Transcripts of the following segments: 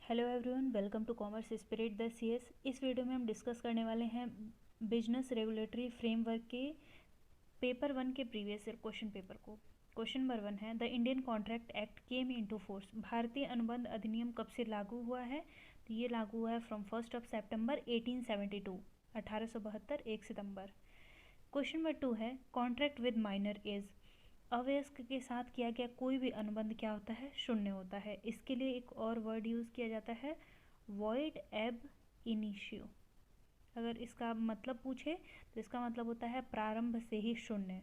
Hello everyone, welcome to commerce spirit the CS. इस video में हम डिस्कस करने वाले हैं बिजनेस रेगुलेटरी फ्रेमवर्क के पेपर 1 के प्रीवियस ईयर क्वेश्चन पेपर को। क्वेश्चन नंबर 1 है, the Indian contract act came into force. भारतीय अनुबंध अधिनियम कब से लागू हुआ है? तो ये लागू हुआ है from 1 September 1872, 1872 1 September. Question number 2 है, कॉन्ट्रैक्ट विद माइनर एज। अवयस्क के साथ किया गया कोई भी अनुबंध क्या होता है? शून्य होता है। इसके लिए एक और वर्ड यूज़ किया जाता है, वॉइड एब इनिशियो। अगर इसका मतलब पूछे तो इसका मतलब होता है प्रारंभ से ही शून्य।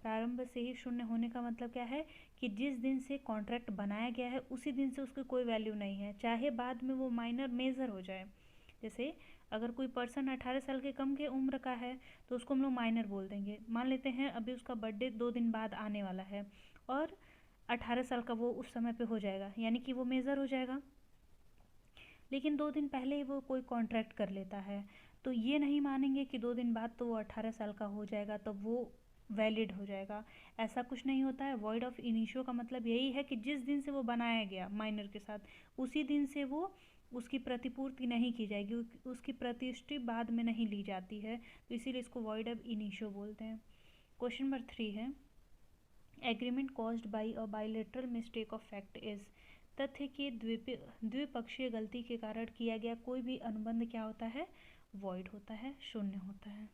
प्रारंभ से ही शून्य होने का मतलब क्या है कि जिस दिन से कॉन्ट्रैक्ट बनाया गया है उसी दिन से उसकी कोई वैल्यू नहीं है, चाहे बाद में वो माइनर मेजर हो जाए। जैसे अगर कोई पर्सन 18 साल के कम के उम्र का है तो उसको हम लोग माइनर बोल देंगे। मान लेते हैं अभी उसका बर्थडे 2 दिन बाद आने वाला है और 18 साल का वो उस समय पे हो जाएगा, यानी कि वो मेजर हो जाएगा। लेकिन 2 दिन पहले ही वो कोई कॉन्ट्रैक्ट कर लेता है तो ये नहीं मानेंगे कि 2 दिन बाद तो वो 18 साल का हो जाएगा तो वो वैलिड हो जाएगा। ऐसा कुछ नहीं होता है। वॉइड ऑफ इनिशियो का मतलब यही है कि जिस दिन से वो बनाया गया माइनर के साथ उसी दिन से वो उसकी प्रतिपूर्ति नहीं की जाएगी, उसकी प्रतिष्ठा बाद में नहीं ली जाती है, तो इसीलिए इसको वॉइड ऑफ इनिशियो बोलते हैं। क्वेश्चन नंबर 3 है, agreement caused by a bilateral mistake of fact is. तथ्य की द्विपक्षीय गलती के कारण किया गया कोई भी अनुबंध क्या होता है? वॉइड होता है, शून्य होता है।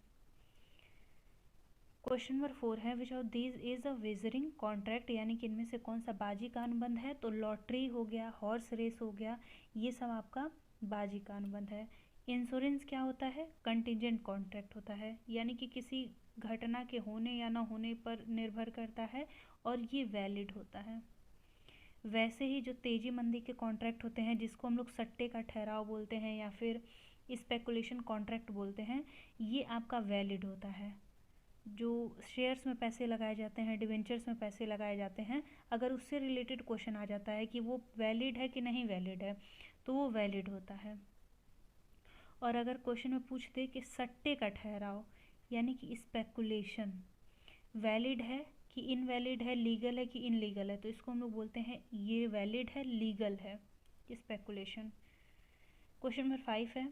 क्वेश्चन नंबर 4 है, which of these is a wagering contract, यानी कि इनमें से कौन सा बाजी का अनुबंध है? तो लॉटरी हो गया, हॉर्स रेस हो गया, ये सब आपका बाजी का अनुबंध है। इंश्योरेंस क्या होता है? कंटिजेंट कॉन्ट्रैक्ट होता है, यानी कि किसी घटना के होने या ना होने पर निर्भर करता है और ये वैलिड होता है। वैसे ही जो तेजी मंदी के कॉन्ट्रैक्ट होते हैं जिसको हम लोग सट्टे का ठहराव बोलते हैं या फिर स्पेकुलेशन कॉन्ट्रैक्ट बोलते हैं, ये आपका वैलिड होता है। जो शेयर्स में पैसे लगाए जाते हैं, डिवेंचर्स में पैसे लगाए जाते हैं, अगर उससे रिलेटेड क्वेश्चन आ जाता है कि वो वैलिड है कि नहीं वैलिड है तो वो वैलिड होता है। और अगर क्वेश्चन में पूछ दे कि सट्टे का ठहराव यानी कि स्पेकुलेशन वैलिड है कि इनवैलिड है, लीगल है कि इनलीगल है, तो इसको हम लोग बोलते हैं ये वैलिड है, लीगल है स्पेकुलेशन। क्वेश्चन नंबर 5 है,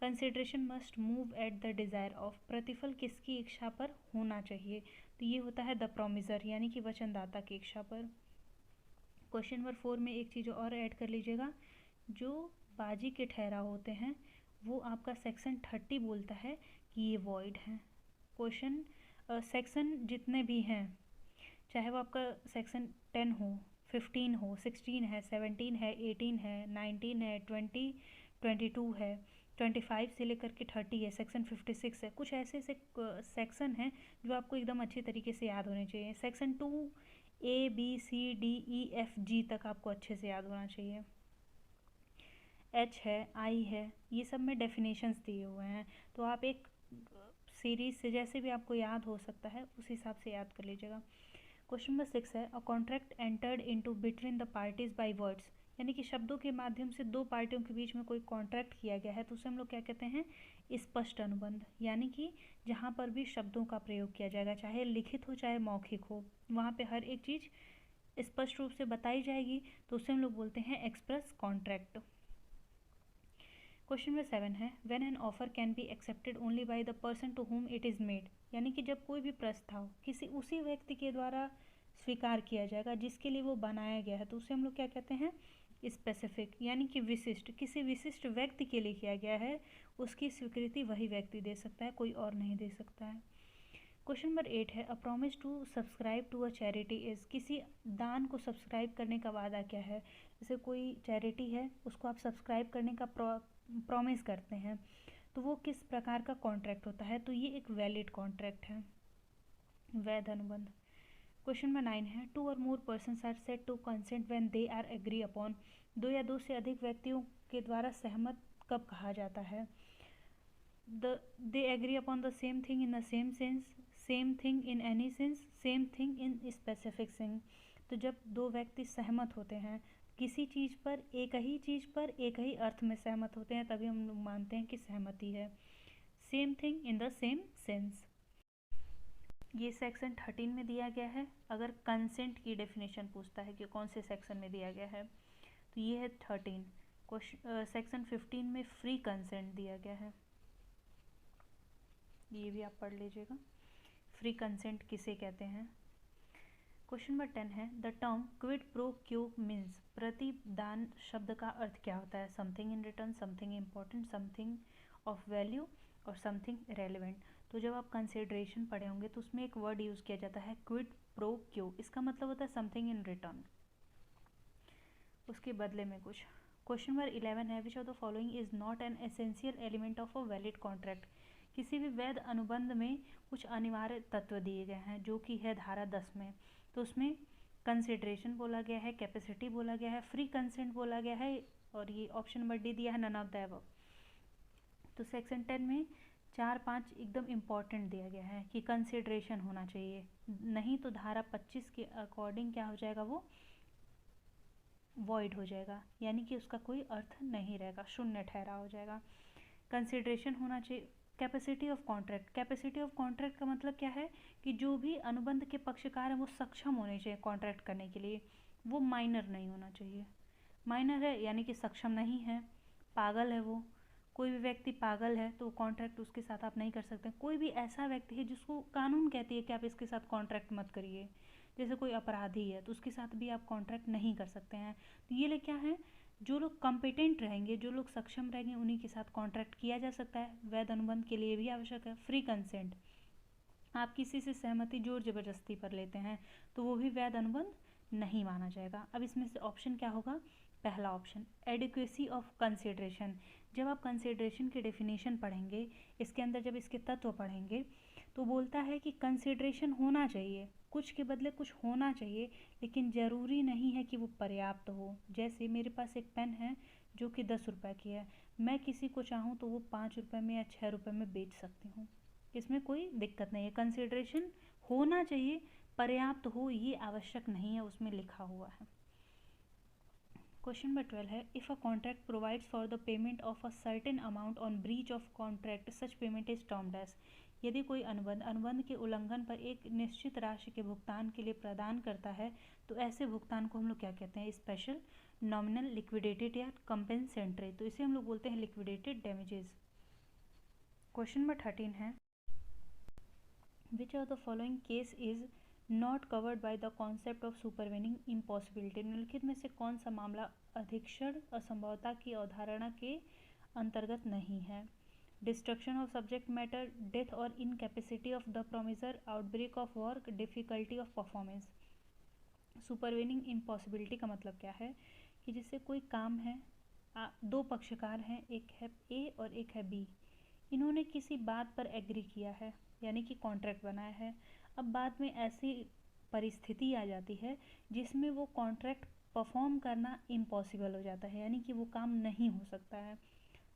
consideration must move at the desire of. प्रतिफल किसकी इच्छा पर होना चाहिए? तो ये होता है द प्रोमिसर, यानी कि वचनदाता की इच्छा पर। क्वेश्चन नंबर 4 में एक चीज़ और ऐड कर लीजिएगा, जो बाजी के ठहराव होते हैं वो आपका सेक्शन 30 बोलता है कि ये वॉइड है। क्वेश्चन सेक्शन जितने भी हैं, चाहे वो आपका सेक्शन 10 हो, 15 हो, 16 है, 17 है, 18 है, 19 है, 20, 22 है, 25 से लेकर के 30 है, सेक्शन 56 है। कुछ ऐसे सेक्शन हैं जो आपको एकदम अच्छे तरीके से याद होने चाहिए। सेक्शन 2 ABCDEFG तक आपको अच्छे से याद होना चाहिए। H है, I है, ये सब में डेफिनेशंस दिए हुए हैं, तो आप एक सीरीज से जैसे भी आपको याद हो सकता है उस हिसाब से याद कर लीजिएगा। क्वेश्चन नंबर 6 है, a contract entered into between the parties by words, यानी कि शब्दों के माध्यम से दो पार्टियों के बीच में कोई कॉन्ट्रैक्ट किया गया है तो उसे हम लोग क्या कहते हैं? स्पष्ट अनुबंध। यानी कि जहाँ पर भी शब्दों का प्रयोग किया जाएगा, चाहे लिखित हो चाहे मौखिक हो, वहाँ पे हर एक चीज़ स्पष्ट रूप से बताई जाएगी तो उसे हम लोग बोलते हैं एक्सप्रेस कॉन्ट्रैक्ट। क्वेश्चन नंबर 7 है, when an offer can be accepted only by the person to whom it is made, यानी कि जब कोई भी प्रस्ताव किसी उसी व्यक्ति के द्वारा स्वीकार किया जाएगा जिसके लिए वो बनाया गया है तो उसे हम लोग क्या कहते हैं? स्पेसिफिक, यानी कि विशिष्ट, किसी विशिष्ट व्यक्ति के लिए किया गया है, उसकी स्वीकृति वही व्यक्ति दे सकता है, कोई और नहीं दे सकता है। क्वेश्चन नंबर 8 है, a promise to subscribe to a charity is. किसी दान को सब्सक्राइब करने का वादा क्या है? जैसे कोई चैरिटी है उसको आप सब्सक्राइब करने का प्रॉमिस करते हैं तो वो किस प्रकार का कॉन्ट्रैक्ट होता है? तो ये एक वैलिड कॉन्ट्रैक्ट है, वैध अनुबंध। क्वेश्चन नंबर 9 है, टू और more persons are said to consent when they are agree upon. दो या दो से अधिक व्यक्तियों के द्वारा सहमत कब कहा जाता है? They agree upon the same thing in the same sense, same thing in any sense, same thing in specific sense. तो जब दो व्यक्ति सहमत होते हैं किसी चीज़ पर, एक ही अर्थ में सहमत होते हैं, तभी हम लोग मानते हैं कि सहमति है। Same thing in the same sense, ये सेक्शन 13 में दिया गया है। अगर कंसेंट की डेफिनेशन पूछता है कि कौन से सेक्शन में दिया गया है तो ये है 13। क्वेश्चन सेक्शन 15 में फ्री कंसेंट दिया गया है, ये भी आप पढ़ लीजिएगा, फ्री कंसेंट किसे कहते हैं। क्वेश्चन नंबर 10 है the term quid pro quo means, प्रतिदान शब्द का अर्थ क्या होता है। Something in return, something important, something of value और समथिंग रेलिवेंट। तो जब आप कंसिडरेशन पढ़े होंगे तो उसमें एक वर्ड यूज़ किया जाता है क्विड प्रो क्यो, इसका मतलब होता है समथिंग इन रिटर्न, उसके बदले में कुछ। क्वेश्चन नंबर 11 है which of the following is not an essential element of a valid contract. किसी भी वैध अनुबंध में कुछ अनिवार्य तत्व दिए गए हैं जो कि है धारा 10 में। तो उसमें कंसिडरेशन बोला गया है, कैपेसिटी बोला गया है, फ्री कंसेंट बोला गया है, और ये ऑप्शन नंबर डी दिया है नन ऑफ द अबव। तो सेक्शन 10 में 4-5 एकदम इम्पॉर्टेंट दिया गया है कि कंसिडरेशन होना चाहिए, नहीं तो धारा 25 के अकॉर्डिंग क्या हो जाएगा, वो वॉइड हो जाएगा, यानी कि उसका कोई अर्थ नहीं रहेगा, शून्य ठहरा हो जाएगा। कंसिडरेशन होना चाहिए। Capacity of contract, capacity of contract का मतलब क्या है कि जो भी अनुबंध के पक्षकार हैं वो सक्षम होने चाहिए कॉन्ट्रैक्ट करने के लिए, वो माइनर नहीं होना चाहिए। माइनर है यानी कि सक्षम नहीं है, पागल है वो, कोई भी व्यक्ति पागल है तो कॉन्ट्रैक्ट उसके साथ आप नहीं कर सकते। कोई भी ऐसा व्यक्ति है जिसको कानून कहती है कि आप इसके साथ कॉन्ट्रैक्ट मत करिए, जैसे कोई अपराधी है तो उसके साथ भी आप कॉन्ट्रैक्ट नहीं कर सकते हैं। तो ये क्या है, जो लोग कॉम्पिटेंट रहेंगे, जो लोग सक्षम रहेंगे, उन्हीं के साथ कॉन्ट्रैक्ट किया जा सकता है। वैध अनुबंध के लिए भी आवश्यक है फ्री कंसेंट, आप किसी से सहमति जोर जबरदस्ती पर लेते हैं तो वो भी वैध अनुबंध नहीं माना जाएगा। अब इसमें से ऑप्शन क्या होगा, पहला ऑप्शन एडिक्वेसी ऑफ कंसिडरेशन। जब आप कंसिडरेशन की डेफिनेशन पढ़ेंगे, इसके अंदर जब इसके तत्व पढ़ेंगे तो बोलता है कि कंसिडरेशन होना चाहिए, कुछ के बदले कुछ होना चाहिए, लेकिन ज़रूरी नहीं है कि वो पर्याप्त हो। जैसे मेरे पास एक पेन है जो कि 10 रुपये की है, मैं किसी को चाहूँ तो वो 5 रुपये में या 6 रुपये में बेच सकती हूँ, इसमें कोई दिक्कत नहीं है। कंसिडरेशन होना चाहिए, पर्याप्त हो ये आवश्यक नहीं है, उसमें लिखा हुआ है। क्वेश्चन नंबर 12 है if a contract provides for the payment of a certain amount on breach of contract such payment is termed as. यदि कोई अनुबंध के उल्लंघन पर एक निश्चित राशि के भुगतान के लिए प्रदान करता है तो ऐसे भुगतान को हम लोग क्या कहते हैं, स्पेशल, नॉमिनल, लिक्विडेटेड या कंपेंसेंट्री। तो इसे हम लोग बोलते हैं लिक्विडेटेड डैमेजेस। क्वेश्चन नंबर 13 है which of the following case is not covered by the concept of supervening impossibility. निम्नलिखित में से कौन सा मामला अधीक्षण असंभवता की अवधारणा के अंतर्गत नहीं है। Destruction of subject matter, death और incapacity of the promisor, outbreak of work, difficulty of performance. Supervening impossibility का मतलब क्या है कि जिससे कोई काम है, दो पक्षकार हैं, एक है ए और एक है बी, इन्होंने किसी बात पर एग्री किया है यानी कि कॉन्ट्रैक्ट बनाया है। अब बाद में ऐसी परिस्थिति आ जाती है जिसमें वो कॉन्ट्रैक्ट परफॉर्म करना इम्पॉसिबल हो जाता है, यानी कि वो काम नहीं हो सकता है,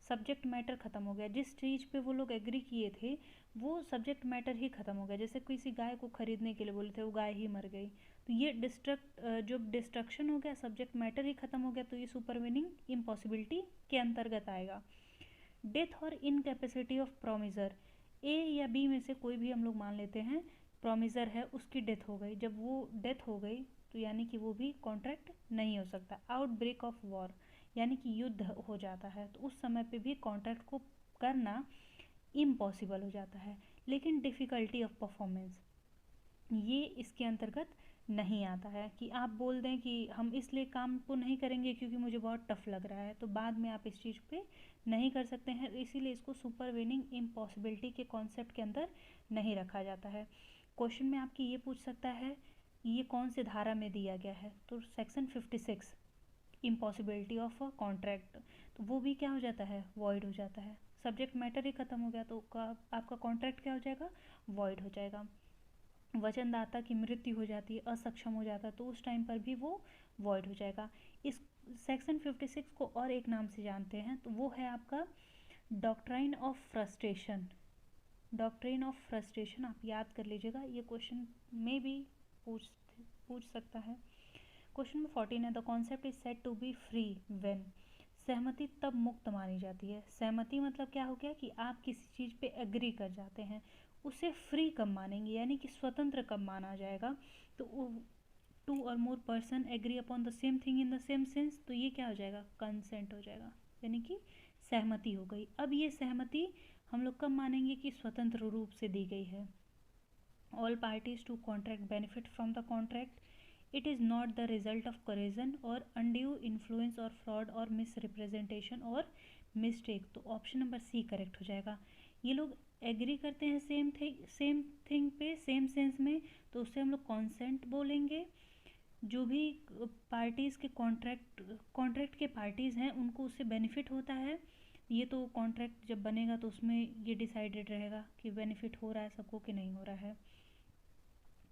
सब्जेक्ट मैटर ख़त्म हो गया, जिस चीज़ पे वो लोग एग्री किए थे वो सब्जेक्ट मैटर ही ख़त्म हो गया। जैसे किसी गाय को खरीदने के लिए बोले थे, वो गाय ही मर गई, तो ये जो डिस्ट्रक्शन हो गया, सब्जेक्ट मैटर ही ख़त्म हो गया, तो ये सुपरवेनिंग इम्पॉसिबिलिटी के अंतर्गत आएगा। डेथ और इनकैपेसिटी ऑफ प्रोमिसर, ए या बी में से कोई भी हम लोग मान लेते हैं, प्रोमिसर है उसकी डेथ हो गई, जब वो डेथ हो गई तो यानी कि वो भी कॉन्ट्रैक्ट नहीं हो सकता। आउटब्रेक ऑफ वॉर यानी कि युद्ध हो जाता है, तो उस समय पे भी कॉन्ट्रैक्ट को करना इम्पॉसिबल हो जाता है। लेकिन डिफ़िकल्टी ऑफ परफॉर्मेंस ये इसके अंतर्गत नहीं आता है कि आप बोल दें कि हम इसलिए काम को नहीं करेंगे क्योंकि मुझे बहुत टफ लग रहा है, तो बाद में आप इस चीज़ पे नहीं कर सकते हैं, इसीलिए इसको सुपरवेनिंग इम्पॉसिबिलिटी के कॉन्सेप्ट के अंदर नहीं रखा जाता है। क्वेश्चन में आपकी ये पूछ सकता है ये कौन से धारा में दिया गया है, तो section 56 impossibility of a contract, तो वो भी क्या हो जाता है, वॉइड हो जाता है। सब्जेक्ट मैटर ही ख़त्म हो गया तो आपका कॉन्ट्रैक्ट क्या हो जाएगा, वॉइड हो जाएगा। वचनदाता की मृत्यु हो जाती है, असक्षम हो जाता है, तो उस टाइम पर भी वो वॉइड हो जाएगा। इस सेक्शन 56 को और एक नाम से जानते हैं, तो वो है आपका doctrine of frustration. Doctrine of frustration आप याद कर लीजिएगा, ये क्वेश्चन में भी पूछ सकता है। क्वेश्चन नंबर 14 है the concept is said to be free when. सहमति तब मुक्त मानी जाती है। सहमति मतलब क्या हो गया कि आप किसी चीज़ पे एग्री कर जाते हैं, उसे फ्री कब मानेंगे यानी कि स्वतंत्र कब माना जाएगा, तो टू और more person agree upon the same thing in the same sense, तो ये क्या हो जाएगा, कंसेंट हो जाएगा, यानी कि सहमति हो गई। अब ये सहमति हम लोग कब मानेंगे कि स्वतंत्र रूप से दी गई है। All parties to contract benefit from the contract, it is not the result of coercion और अनड्यू इन्फ्लुएंस और फ्रॉड और मिस रिप्रेजेंटेशन और मिस्टेक, तो ऑप्शन नंबर सी करेक्ट हो जाएगा। ये लोग एग्री करते हैं सेम थिंग पे सेम सेंस में, तो उससे हम लोग कॉन्सेंट बोलेंगे। जो भी पार्टीज़ के कॉन्ट्रैक्ट के पार्टीज़ हैं उनको उससे बेनिफिट होता है, ये तो कॉन्ट्रैक्ट जब बनेगा तो उसमें ये डिसाइडेड रहेगा कि बेनिफिट हो रहा है सबको कि नहीं हो रहा है।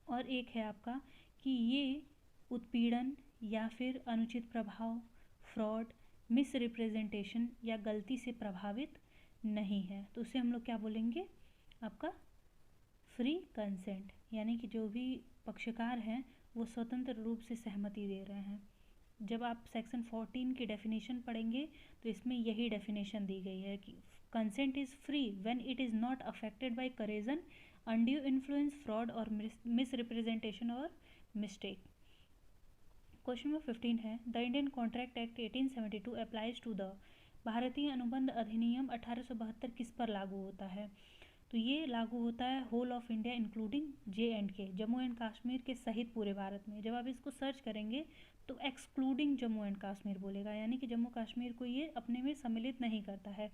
और एक है आपका कि ये उत्पीड़न या फिर अनुचित प्रभाव, फ्रॉड, मिस रिप्रेजेंटेशन या गलती से प्रभावित नहीं है, तो उसे हम लोग क्या बोलेंगे, आपका फ्री कंसेंट, यानी कि जो भी पक्षकार हैं वो स्वतंत्र रूप से सहमति दे रहे हैं। जब आप सेक्शन 14 की डेफिनेशन पढ़ेंगे तो इसमें यही डेफिनेशन दी गई है कि consent is free when it is not affected by coercion, undue influence, fraud और मिस रिप्रेजेंटेशन और मिस्टेक। क्वेश्चन नंबर 15 है, the Indian contract act 1872 applies to the, भारतीय अनुबंध अधिनियम 1872 किस पर लागू होता है, तो ये लागू होता है whole of India including J&K, Jammu and Kashmir के सहित पूरे भारत में। जब आप इसको सर्च करेंगे तो एक्सक्लूडिंग जम्मू एंड कश्मीर बोलेगा, यानी कि जम्मू कश्मीर को ये अपने में सम्मिलित नहीं करता है।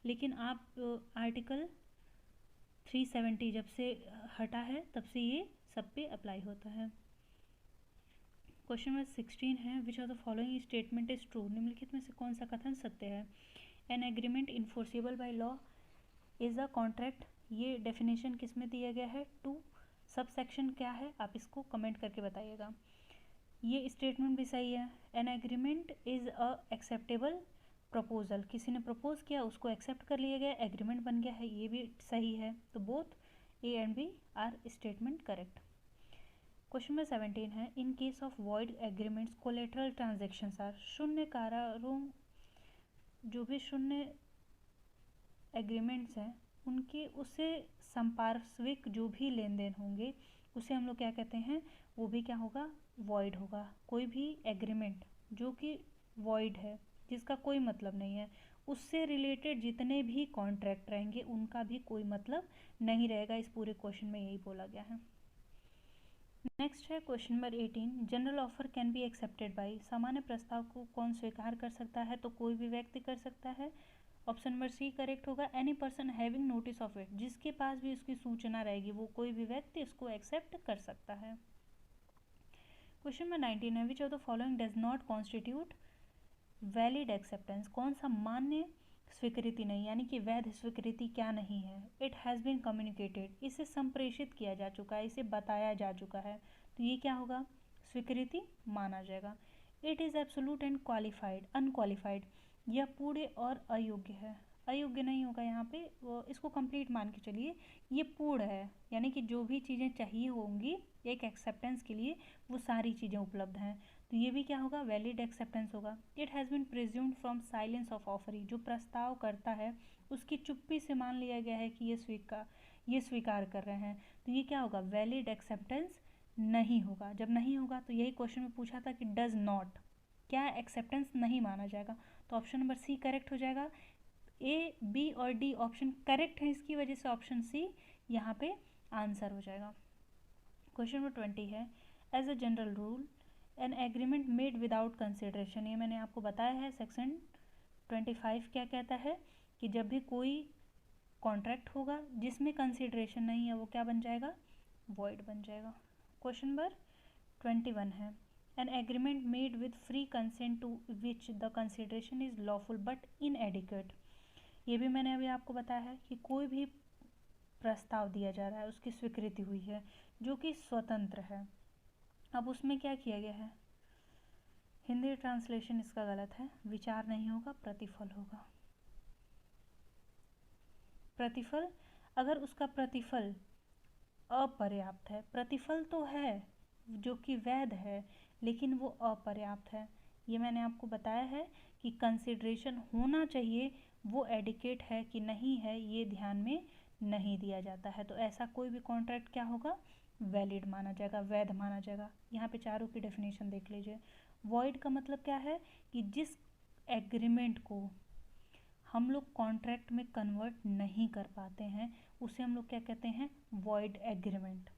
लेकिन आप आर्टिकल 370 जब से हटा है तब से ये सब पे अप्लाई होता है। क्वेश्चन नंबर 16 है, which of the following statement is true, निम्नलिखित में से कौन सा कथन सत्य है। An agreement enforceable by law is a contract, ये डेफिनेशन किस में दिया गया है, 2 सब सेक्शन क्या है आप इसको कमेंट करके बताइएगा। ये स्टेटमेंट भी सही है। An agreement is a acceptable proposal, किसी ने प्रपोज किया उसको एक्सेप्ट कर लिया गया, एग्रीमेंट बन गया है, ये भी सही है। तो both A and B are statement correct. Question number 17 है, in case of void agreements collateral transactions are, शून्य करारों, जो भी शून्य एग्रीमेंट्स हैं उनके उससे संपार्श्विक जो भी लेन देन होंगे उसे हम लोग क्या कहते हैं, वो भी क्या होगा, वॉइड होगा। कोई भी एग्रीमेंट जो कि वॉइड है, जिसका कोई मतलब नहीं है, उससे रिलेटेड जितने भी कॉन्ट्रैक्ट रहेंगे उनका भी कोई मतलब नहीं रहेगा। इस पूरे क्वेश्चन में यही बोला गया है। नेक्स्ट है question number 18, general offer can be accepted by, सामान्य प्रस्ताव को कौन स्वीकार कर सकता है, तो कोई भी व्यक्ति कर सकता है। ऑप्शन नंबर सी करेक्ट होगा। Any person having notice of it, जिसके पास भी उसकी सूचना रहेगी वो कोई भी व्यक्ति इसको एक्सेप्ट कर सकता है। क्वेश्चन नंबर 19 है, which of the following does not constitute valid acceptance, कौन सा मान्य स्वीकृति नहीं, यानी कि वैध स्वीकृति क्या नहीं है। इट हैज़ बीन कम्युनिकेटेड, इसे संप्रेषित किया जा चुका है, इसे बताया जा चुका है, तो ये क्या होगा, स्वीकृति माना जाएगा। It is absolute and qualified unqualified, यह पूर्ण और अयोग्य है, अयोग्य नहीं होगा यहाँ पे, इसको कंप्लीट मान के चलिए, ये पूर्ण है, यानी कि जो भी चीज़ें चाहिए होंगी एक एक्सेप्टेंस के लिए वो सारी चीज़ें उपलब्ध हैं, तो ये भी क्या होगा, वैलिड एक्सेप्टेंस होगा। It has been presumed from silence of offeree, जो प्रस्ताव करता है उसकी चुप्पी से मान लिया गया है कि ये स्वीकार कर रहे हैं, तो ये क्या होगा, वैलिड एक्सेप्टेंस नहीं होगा। जब नहीं होगा तो यही क्वेश्चन में पूछा था कि डज नॉट, क्या एक्सेप्टेंस नहीं माना जाएगा, तो ऑप्शन नंबर सी करेक्ट हो जाएगा। ए, बी और डी ऑप्शन करेक्ट है, इसकी वजह से ऑप्शन सी यहाँ पे आंसर हो जाएगा। क्वेश्चन नंबर 20 है, as a general rule an agreement made without consideration, ये मैंने आपको बताया है सेक्शन 25 क्या कहता है कि जब भी कोई कॉन्ट्रैक्ट होगा जिसमें कंसिडरेशन नहीं है वो क्या बन जाएगा, वॉइड बन जाएगा। क्वेश्चन नंबर 21 है, an agreement made with free consent to which the consideration is lawful but inadequate, ये भी मैंने अभी आपको बताया है कि कोई भी प्रस्ताव दिया जा रहा है उसकी स्वीकृति हुई है जो कि स्वतंत्र है। अब उसमें क्या किया गया है, हिंदी ट्रांसलेशन इसका गलत है, विचार नहीं होगा प्रतिफल होगा। प्रतिफल, अगर उसका प्रतिफल अपर्याप्त है, प्रतिफल तो है जो कि वैध है लेकिन वो अपर्याप्त है, ये मैंने आपको बताया है कि कंसिडरेशन होना चाहिए, वो एडिकेट है कि नहीं है ये ध्यान में नहीं दिया जाता है, तो ऐसा कोई भी कॉन्ट्रैक्ट क्या होगा, वैलिड माना जाएगा, वैध माना जाएगा। यहाँ पे चारों की डेफिनेशन देख लीजिए। वॉइड का मतलब क्या है कि जिस एग्रीमेंट को हम लोग कॉन्ट्रैक्ट में कन्वर्ट नहीं कर पाते हैं उसे हम लोग क्या कहते हैं, वॉइड एग्रीमेंट।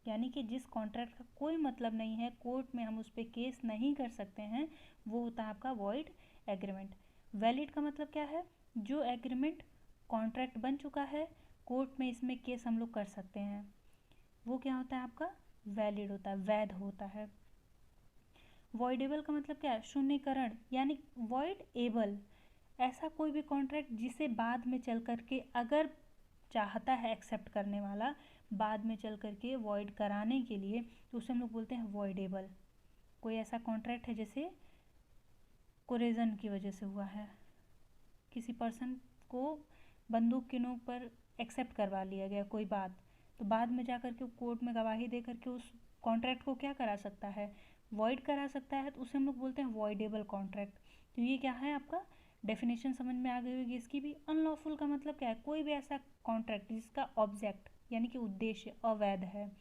यानी कि जिस कॉन्ट्रैक्ट का कोई मतलब नहीं है, कोर्ट में हम उस पर केस नहीं कर सकते हैं, वो होता है आपका वॉइड एग्रीमेंट। वैलिड का मतलब क्या है, जो एग्रीमेंट कॉन्ट्रैक्ट बन चुका है, कोर्ट में इसमें केस हम लोग कर सकते हैं, वो क्या होता है आपका, वैलिड होता है, वैध होता है। वॉइडेबल का मतलब क्या है, शून्यकरण, यानी वॉइड एबल, ऐसा कोई भी कॉन्ट्रैक्ट जिसे बाद में चल करके अगर चाहता है एक्सेप्ट करने वाला, बाद में चल करके वॉइड कराने के लिए, तो उसे हम लोग बोलते हैं वॉइडेबल। कोई ऐसा कॉन्ट्रैक्ट है जैसे कोरेजन की वजह से हुआ है, किसी पर्सन को बंदूक की नोक पर एक्सेप्ट करवा लिया गया कोई बात, तो बाद में जा कर के कोर्ट में गवाही दे करके उस कॉन्ट्रैक्ट को क्या करा सकता है, वॉइड करा सकता है, तो उसे हम लोग बोलते हैं वॉइडेबल कॉन्ट्रैक्ट। तो ये क्या है आपका, डेफिनेशन समझ में आ गई होगी इसकी भी। अनलॉफुल का मतलब क्या है, कोई भी ऐसा कॉन्ट्रैक्ट जिसका ऑब्जेक्ट यानी कि उद्देश्य अवैध है,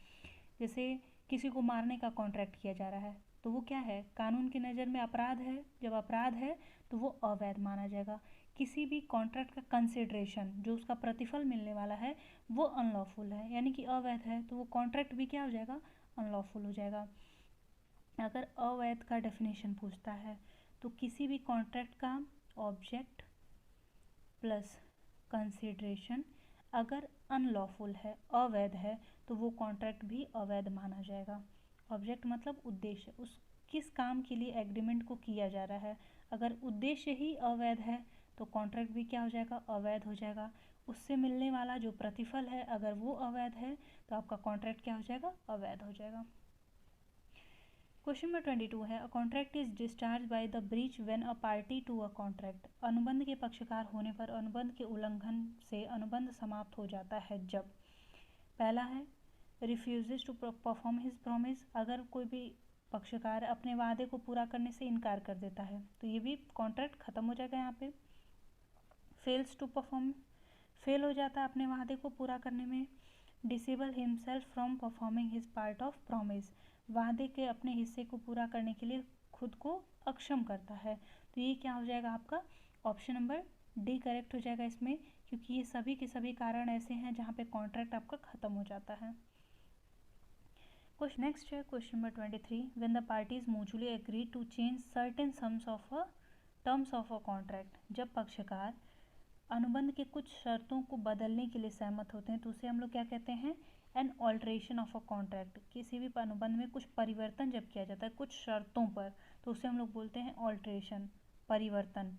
जैसे किसी को मारने का कॉन्ट्रैक्ट किया जा रहा है, तो वो क्या है, कानून की नज़र में अपराध है, जब अपराध है तो वो अवैध माना जाएगा। किसी भी कॉन्ट्रैक्ट का कंसिडरेशन, जो उसका प्रतिफल मिलने वाला है, वो अनलॉफुल है यानी कि अवैध है, तो वो कॉन्ट्रैक्ट भी क्या हो जाएगा, अनलॉफुल हो जाएगा। अगर अवैध का डेफिनेशन पूछता है तो किसी भी कॉन्ट्रैक्ट का ऑब्जेक्ट प्लस कंसिडरेशन अगर अनलॉफुल है, अवैध है, तो वो कॉन्ट्रैक्ट भी अवैध माना जाएगा। ऑब्जेक्ट मतलब उद्देश्य, उस किस काम के लिए एग्रीमेंट को किया जा रहा है, अगर उद्देश्य ही अवैध है तो कॉन्ट्रैक्ट भी क्या हो जाएगा, अवैध हो जाएगा। उससे मिलने वाला जो प्रतिफल है अगर वो अवैध है तो आपका कॉन्ट्रैक्ट क्या हो जाएगा, अवैध हो जाएगा। क्वेश्चन नंबर 22 है, a contract is discharge by the breach when a party to a contract. अनुबंध के पक्षकार होने पर अनुबंध के उल्लंघन से अनुबंध समाप्त हो जाता है जब, पहला है refuses to perform his promise, अगर कोई भी पक्षकार अपने वादे को पूरा करने से इनकार कर देता है तो ये भी कॉन्ट्रैक्ट खत्म हो जाएगा यहाँ पे। फेल्स टू परफॉर्म, फेल हो जाता है अपने वादे को पूरा करने में। Disable himself from performing his part of promise, वादे के अपने हिस्से को पूरा करने के लिए खुद को अक्षम करता है, तो ये क्या हो जाएगा आपका, ऑप्शन नंबर डी करेक्ट हो जाएगा इसमें, क्योंकि ये सभी के सभी कारण ऐसे हैं जहाँ पे कॉन्ट्रैक्ट आपका ख़त्म हो जाता है। क्वेश्चन नेक्स्ट है question number 23, when the parties mutually agree to change certain sums of a terms of a contract, जब पक्षकार अनुबंध के कुछ शर्तों को बदलने के लिए सहमत होते हैं तो उसे हम लोग क्या कहते हैं, an alteration of a contract. किसी भी अनुबंध में कुछ परिवर्तन जब किया जाता है कुछ शर्तों पर तो उसे हम लोग बोलते हैं ऑल्ट्रेशन, परिवर्तन।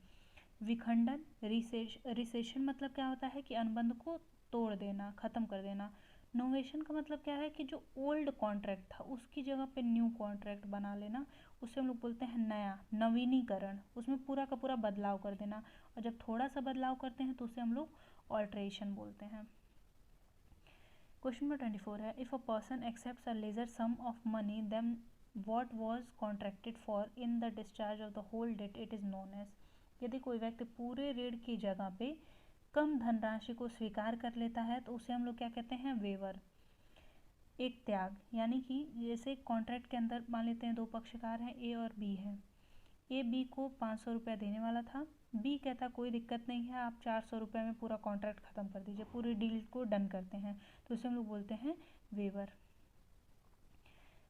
विखंडन, रिसेशन मतलब क्या होता है कि अनुबंध को तोड़ देना, ख़त्म कर देना। नोवेशन का मतलब क्या है कि जो ओल्ड कॉन्ट्रैक्ट था उसकी जगह पे न्यू कॉन्ट्रैक्ट बना लेना, उसे हम लोग बोलते हैं नया, नवीनीकरण, उसमें पूरा का पूरा बदलाव कर देना। और जब थोड़ा सा बदलाव करते हैं तो उसे हम लोग ऑल्ट्रेशन बोलते हैं। क्वेश्चन नंबर 24 है, if a person accepts a lesser sum of money than what was contracted for in the discharge of the whole debt it is known as, यदि कोई व्यक्ति पूरे ऋण की जगह पे कम धनराशि को स्वीकार कर लेता है तो उसे हम लोग क्या कहते हैं, वेवर, एक त्याग। यानी कि जैसे कॉन्ट्रैक्ट के अंदर मान लेते हैं दो पक्षकार हैं, ए और बी है, ए बी को 500 रुपया देने वाला था, बी कहता कोई दिक्कत नहीं है आप 400 रुपये में पूरा कॉन्ट्रैक्ट ख़त्म कर दीजिए, पूरी डील को डन करते हैं, तो उसे हम लोग बोलते हैं वेवर।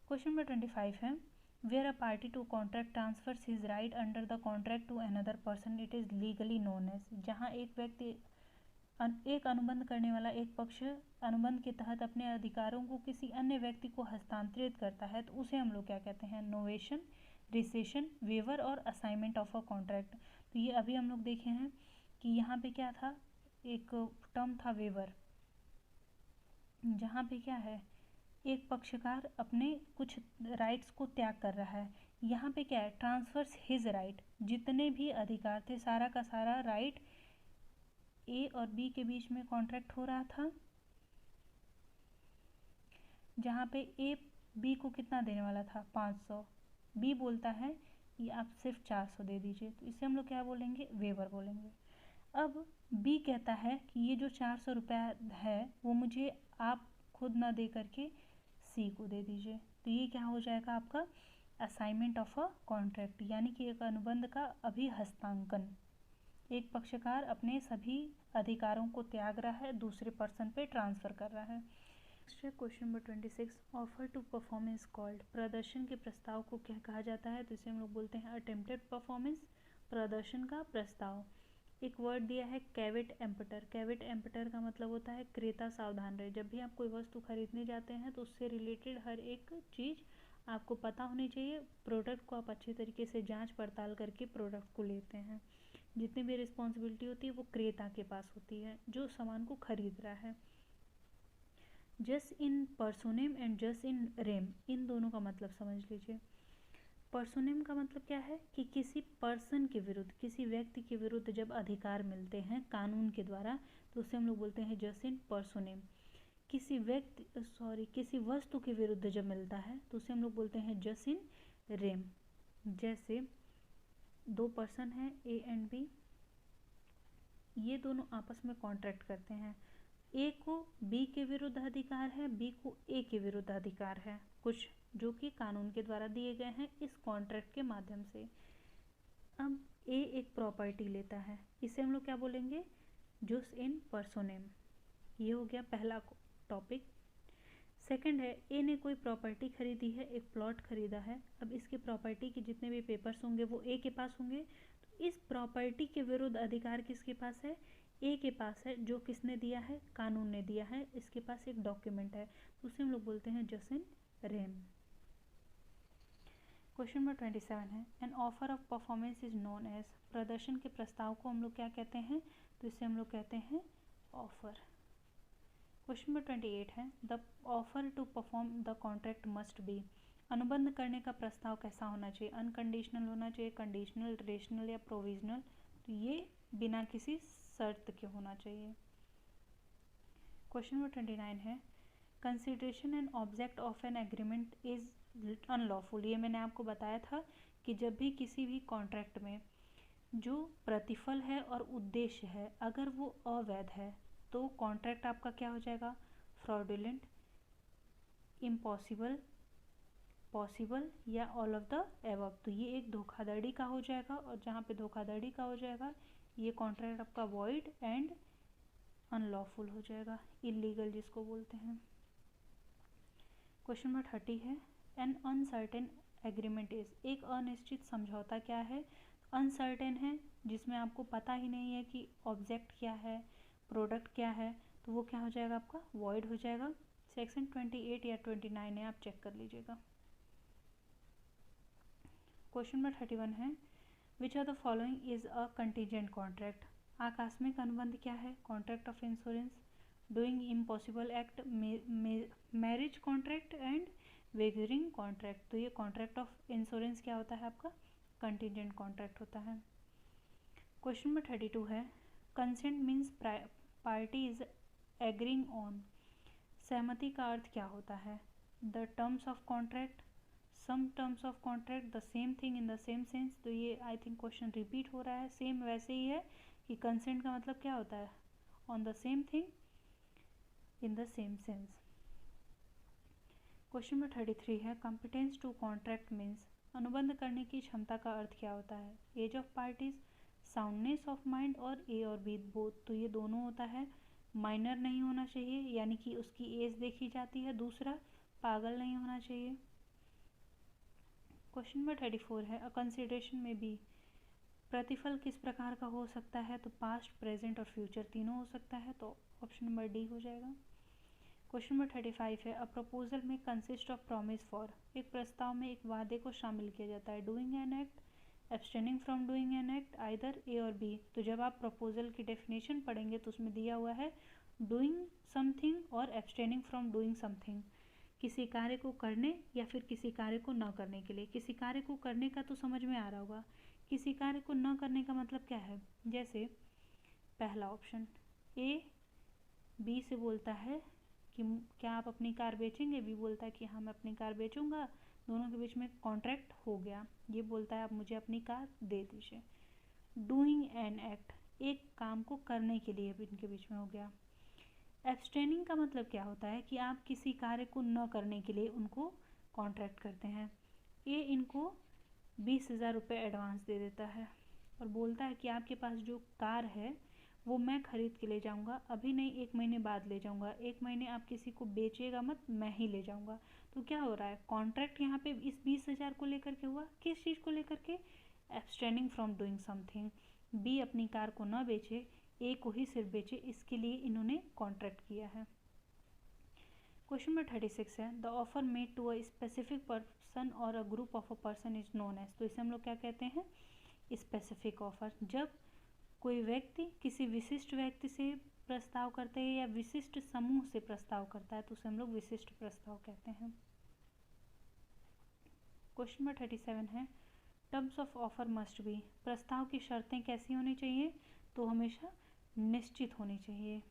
क्वेश्चन नंबर 25 है, where a party to contract transfers his right under the contract to another person it is legally known as, जहाँ एक व्यक्ति एक अनुबंध करने वाला एक पक्ष अनुबंध के तहत अपने अधिकारों को किसी अन्य व्यक्ति को हस्तांतरित करता है तो उसे हम लोग क्या कहते हैं, नोवेशन, रिसेशन, वेवर और असाइनमेंट ऑफ अ कॉन्ट्रैक्ट। तो ये अभी हम लोग देखे हैं कि यहाँ पे क्या था, एक टर्म था वेवर, जहाँ पे क्या है एक पक्षकार अपने कुछ राइट्स को त्याग कर रहा है, यहाँ पे क्या है, ट्रांसफर्स हिज राइट, जितने भी अधिकार थे सारा का सारा राइट ए और बी के बीच में कॉन्ट्रैक्ट हो रहा था, जहाँ पे ए बी को कितना देने वाला था, 500, बी बोलता है कि आप सिर्फ 400 दे दीजिए, तो इसे हम लोग क्या बोलेंगे, वेवर बोलेंगे। अब बी कहता है कि ये जो 400 रुपया है वो मुझे आप खुद ना दे करके सी को दे दीजिए। तो ये क्या हो जाएगा आपका असाइनमेंट ऑफ अ कॉन्ट्रैक्ट, यानी कि एक अनुबंध का अभिहस्तांकन। एक पक्षकार अपने सभी अधिकारों को त्याग रहा है, दूसरे पर्सन पे ट्रांसफ़र कर रहा है। Question number 26, offer to performance called, प्रदर्शन के प्रस्ताव को क्या कहा जाता है? तो इसे हम लोग बोलते हैं अटेम्प्टेड परफॉर्मेंस, प्रदर्शन का प्रस्ताव। एक वर्ड दिया है कैवेट एम्पटर। कैवेट एम्पटर का मतलब होता है क्रेता सावधान रहे। जब भी आप कोई वस्तु खरीदने जाते हैं तो उससे रिलेटेड हर एक चीज़ आपको पता होनी चाहिए। प्रोडक्ट को आप अच्छे तरीके से जांच पड़ताल करके प्रोडक्ट को लेते हैं। जितनी भी रिस्पॉन्सिबिलिटी होती है वो क्रेता के पास होती है जो सामान को खरीद रहा है। जस इन पर्सोनेम एंड जस इन रेम, इन दोनों का मतलब समझ लीजिए। पर्सोनेम का मतलब क्या है कि किसी पर्सन के विरुद्ध, किसी व्यक्ति के विरुद्ध जब अधिकार मिलते हैं कानून के द्वारा तो उसे हम लोग बोलते हैं जस इन पर्सोनेम। किसी वस्तु के विरुद्ध जब मिलता है तो उसे हम लोग बोलते हैं जस इन रेम। जैसे दो पर्सन हैं ए एंड बी, ये दोनों आपस में कॉन्ट्रैक्ट करते हैं। ए को बी के विरुद्ध अधिकार है, बी को ए के विरुद्ध अधिकार है, कुछ जो कि कानून के द्वारा दिए गए हैं इस कॉन्ट्रैक्ट के माध्यम से। अब ए एक प्रॉपर्टी लेता है, इसे हम लोग क्या बोलेंगे? जुस इन पर्सोनेम। ये हो गया पहला टॉपिक। सेकंड है ए ने कोई प्रॉपर्टी खरीदी है, एक प्लॉट खरीदा है। अब इसके प्रॉपर्टी के जितने भी पेपर्स होंगे वो ए के पास होंगे। तो इस प्रॉपर्टी के विरुद्ध अधिकार किसके पास है? ए के पास है। जो किसने दिया है? कानून ने दिया है। इसके पास एक डॉक्यूमेंट है, उसे हम लोग बोलते हैं जस इन रेम। क्वेश्चन नंबर 27 है an offer of performance is known as, प्रदर्शन के प्रस्ताव को हम लोग क्या कहते हैं? तो इसे हम लोग कहते हैं ऑफर। क्वेश्चन नंबर 28 है the offer to perform the contract must be, अनुबंध करने का प्रस्ताव कैसा होना चाहिए? अनकंडीशनल होना चाहिए, कंडीशनल, रेशनल या प्रोविजनल? तो ये बिना किसी शर्त के होना चाहिए। क्वेश्चन नंबर 29 है consideration and object of an agreement is unlawful. ये मैंने आपको बताया था कि जब भी किसी भी कॉन्ट्रैक्ट में जो प्रतिफल है और उद्देश्य है अगर वो अवैध है तो कॉन्ट्रैक्ट आपका क्या हो जाएगा? फ्रॉडुलेंट, इम्पॉसिबल, पॉसिबल या ऑल ऑफ द एबव। तो ये एक धोखाधड़ी का हो जाएगा, और जहाँ पे धोखाधड़ी का हो जाएगा ये कॉन्ट्रैक्ट आपका वॉइड एंड अनलॉफुल हो जाएगा, इलीगल जिसको बोलते हैं। क्वेश्चन नंबर 30 है एन अनसर्टेन एग्रीमेंट इज, एक अनिश्चित समझौता क्या है? अनसर्टेन है, जिसमें आपको पता ही नहीं है कि ऑब्जेक्ट क्या है, प्रोडक्ट क्या है, तो वो क्या हो जाएगा? आपका वॉइड हो जाएगा। सेक्शन 28 या 29 है, आप चेक कर लीजिएगा। क्वेश्चन नंबर 31 है which are the following is a contingent contract, आकस्मिक अनुबंध क्या है? Contract of insurance, doing impossible act, marriage contract and wagering contract. तो ये कॉन्ट्रैक्ट ऑफ इंश्योरेंस क्या होता है? आपका कंटीजेंट कॉन्ट्रैक्ट होता है। क्वेश्चन नंबर 32 है consent means party is agreeing on, सहमति का अर्थ क्या होता है? The terms of contract, some terms of contract, the same thing in the same sense. तो ये आई थिंक क्वेश्चन रिपीट हो रहा है, सेम वैसे ही है कि कंसेंट का मतलब क्या होता है? On the same thing in the same sense. Question number 33 है कॉम्पिटेंस टू कॉन्ट्रैक्ट मीन्स, अनुबंध करने की क्षमता का अर्थ क्या होता है? Age of parties, soundness of mind और ए और बी बोथ। तो ये दोनों होता है। माइनर नहीं होना चाहिए यानी कि उसकी एज देखी जाती है, दूसरा पागल नहीं होना चाहिए। क्वेश्चन नंबर 34 है अ कंसिडरेशन में बी, प्रतिफल किस प्रकार का हो सकता है? तो पास्ट, प्रेजेंट और फ्यूचर तीनों हो सकता है, तो ऑप्शन नंबर डी हो जाएगा। क्वेश्चन नंबर 35 है अ प्रपोजल में कंसिस्ट ऑफ प्रॉमिस फॉर, एक प्रस्ताव में एक वादे को शामिल किया जाता है। Doing an act, abstaining from doing an act, either A और बी। तो जब आप प्रपोजल की डेफिनेशन पढ़ेंगे तो उसमें दिया हुआ है डूइंग समथिंग और एब्सटेनिंग फ्रॉम डूइंग समथिंग, किसी कार्य को करने या फिर किसी कार्य को न करने के लिए। किसी कार्य को करने का तो समझ में आ रहा होगा, किसी कार्य को न करने का मतलब क्या है? जैसे पहला ऑप्शन ए बी से बोलता है कि क्या आप अपनी कार बेचेंगे? बी बोलता है कि हाँ मैं अपनी कार बेचूंगा, दोनों के बीच में कॉन्ट्रैक्ट हो गया। ये बोलता है आप मुझे अपनी कार दे दीजिए। डूइंग एन एक्ट, एक काम को करने के लिए इनके बीच में हो गया। एब्सटेनिंग का मतलब क्या होता है कि आप किसी कार्य को न करने के लिए उनको कॉन्ट्रैक्ट करते हैं। ए इनको 20,000 रुपये एडवांस दे देता है और बोलता है कि आपके पास जो कार है वो मैं ख़रीद के ले जाऊंगा, अभी नहीं 1 महीने बाद ले जाऊंगा, 1 महीने आप किसी को बेचिएगा मत, मैं ही ले जाऊंगा। तो क्या हो रहा है, कॉन्ट्रैक्ट यहाँ पे इस 20,000 को लेकर के हुआ, किस चीज़ को लेकर के, abstaining from doing something. B अपनी कार को ना बेचे, ए को ही सिर्फ बेचे, इसके लिए इन्होंने कॉन्ट्रैक्ट किया है। क्वेश्चन नंबर 36 है the offer made to a specific person और a group of a person is known as. तो इसे हम लोग क्या कहते हैं, स्पेसिफिक ऑफर। जब कोई व्यक्ति किसी विशिष्ट व्यक्ति से प्रस्ताव करते हैं या विशिष्ट समूह से प्रस्ताव करता है तो उसे हम लोग विशिष्ट प्रस्ताव कहते हैं। क्वेश्चन नंबर 37 है terms of offer must be. प्रस्ताव की शर्तें कैसी होनी चाहिए, तो हमेशा निश्चित होनी चाहिए।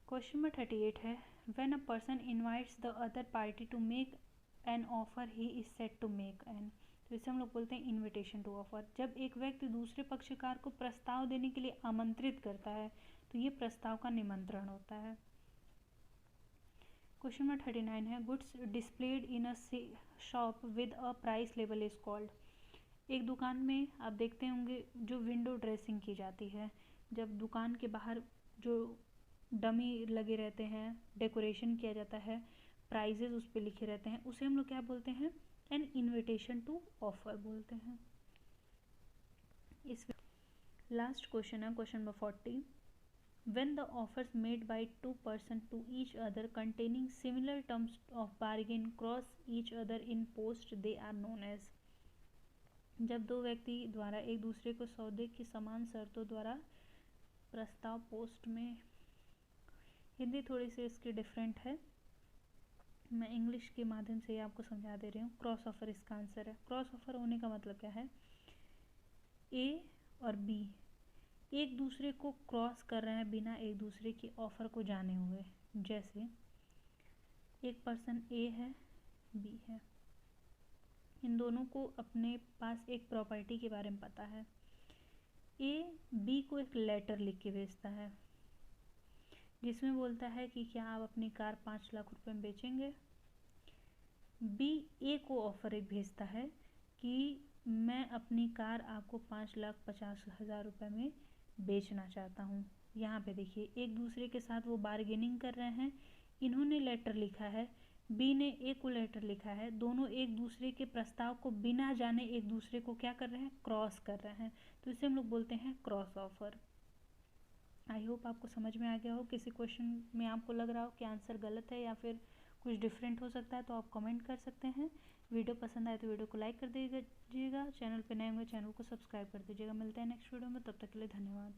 क्वेश्चन नंबर 38 है when a person invites the other party to make an offer he is said to make an. तो इसे हम लोग बोलते हैं इनविटेशन टू ऑफर। जब एक व्यक्ति दूसरे पक्षकार को प्रस्ताव देने के लिए आमंत्रित करता है तो ये प्रस्ताव का निमंत्रण होता है। क्वेश्चन नंबर 39 है goods displayed in a shop with a price label is called. एक दुकान में आप देखते होंगे जो विंडो ड्रेसिंग की जाती है, जब दुकान के बाहर जो डमी लगे रहते हैं, डेकोरेशन किया जाता है, प्राइजेज उस पर लिखे रहते हैं, उसे हम लोग क्या बोलते हैं, एन इनविटेशन टू ऑफर बोलते हैं। इस लास्ट क्वेश्चन है question number 40 when the offers made by two persons to each other containing similar terms of bargain cross each other in post they are known as। जब दो व्यक्ति द्वारा एक दूसरे को सौदे की समान शर्तों द्वारा प्रस्ताव पोस्ट में, हिंदी थोड़ी सी इसकी डिफरेंट है, मैं इंग्लिश के माध्यम से आपको समझा दे रही हूँ। क्रॉस ऑफर इसका आंसर है। क्रॉस ऑफर होने का मतलब क्या है, ए और बी एक दूसरे को क्रॉस कर रहे हैं बिना एक दूसरे की ऑफर को जाने हुए। जैसे एक पर्सन ए है, बी है, इन दोनों को अपने पास एक प्रॉपर्टी के बारे में पता है। ए बी को एक लेटर लिख के भेजता है जिसमें बोलता है कि क्या आप अपनी कार 5 लाख रुपए में बेचेंगे। बी ए को ऑफर एक भेजता है कि मैं अपनी कार आपको 5,50,000 रुपये में बेचना चाहता हूँ। यहाँ पे देखिए एक दूसरे के साथ वो बार्गेनिंग कर रहे हैं। इन्होंने लेटर लिखा है, बी ने ए को लेटर लिखा है, दोनों एक दूसरे के प्रस्ताव को बिना जाने एक दूसरे को क्या कर रहे हैं, क्रॉस कर रहे हैं। तो इसे हम लोग बोलते हैं क्रॉस ऑफर। आई होप आपको समझ में आ गया हो। किसी क्वेश्चन में आपको लग रहा हो कि आंसर गलत है या फिर कुछ डिफरेंट हो सकता है तो आप कमेंट कर सकते हैं। वीडियो पसंद आए तो वीडियो को लाइक कर दीजिएगा, चैनल पे नए होंगे चैनल को सब्सक्राइब कर दीजिएगा। मिलते हैं नेक्स्ट वीडियो में, तब तक के लिए धन्यवाद।